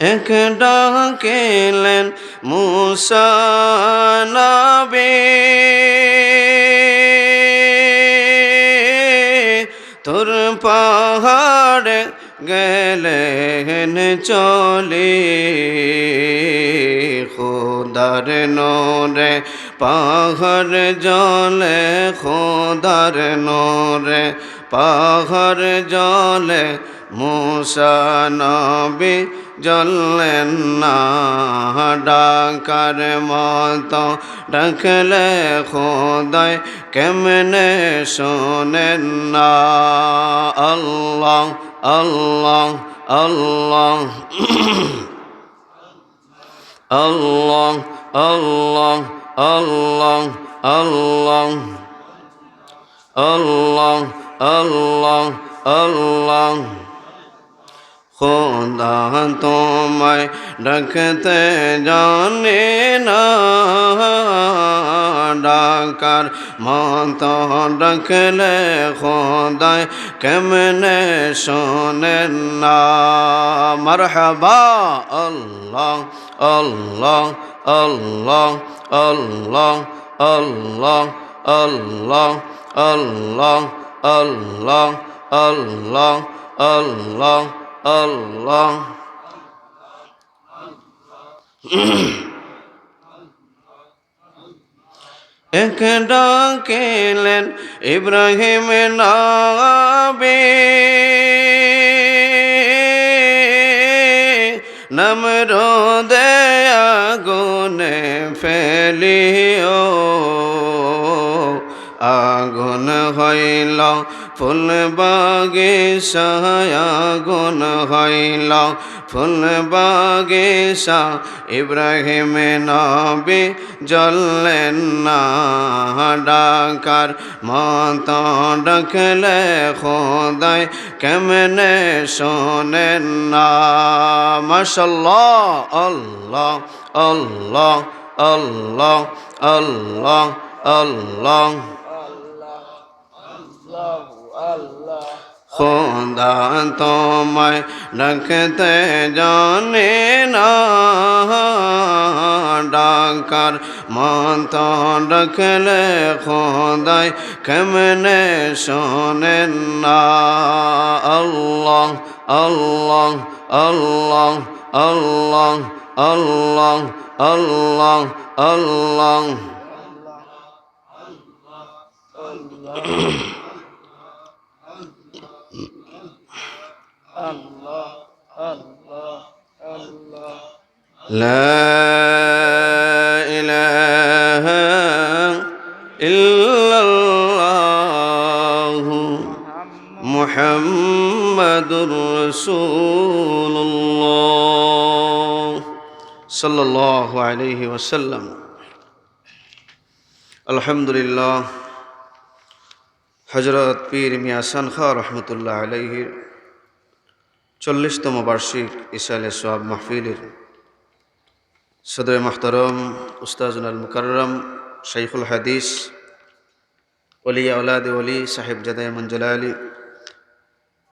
এক ডাকিলেন মুসা নবী তোর পাহাড়ে গেলেন চলে খোদার নোরে পাহাড় জলে খোদার নোরে পাহাড় জলে মুসা নবী জ্বললেন না ডাকার মতো ডাকলে খোদায় কেমনে শোনেন না আল্লাহ আল্লাহ আল্লাহ আল্লাহ আল্লাহ আল্লাহ আল্লাহ আল্লাহ আল্লাহ আল্লাহ খোদা তোমায় ডাকতে জানে না ডাকার মতো ডাকলে খোদায় কেমনে শোনেন না মারহাবা আল্লাহ আল্লাহ আল্লাহ আল্লাহ আল্লাহ আল্লাহ আল্লাহ আল্লাহ আল্লাহ আল্লাহ আল্লাহ এক ডাকিলেন ইব্রাহিম নবী নমরুদে আগুনে ফেলিও আগুন হইল ফুল বাগিচা আগুন হইল ফুল বাগিচা ইব্রাহিম নবী জ্বললেন না ডাকার মতো ডাকলে খোদায় কেমনে শোনেন না মাশাআল্লাহ আল্লাহ আল্লাহ আল্লাহ আল্লাহ আল্লাহ খোদা তোমায় ডাকতে জানে না ডাকার মতো ডাকলে খোদায় কেমনে শোনেন না আল্লাহ আল্লাহ আল্লাহ আল্লাহ আল্লাহ আল্লাহ আল্লাহ Allah, Allah, Allah. لا إله إلا الله محمد رسول الله صلى الله عليه وسلم الحمد لله হযরত পীর মিয়া হাসান খাঁ রহমতুল্লাহ আলাইহির 40তম বার্ষিক ইসালে সোয়াব মাহফিলের সদর মুহতারম উস্তাজুল মুকাররম শাইখুল হাদিস ওলিয়া ওলাদ ওলি সাহেব জাদে মঞ্জুল আলী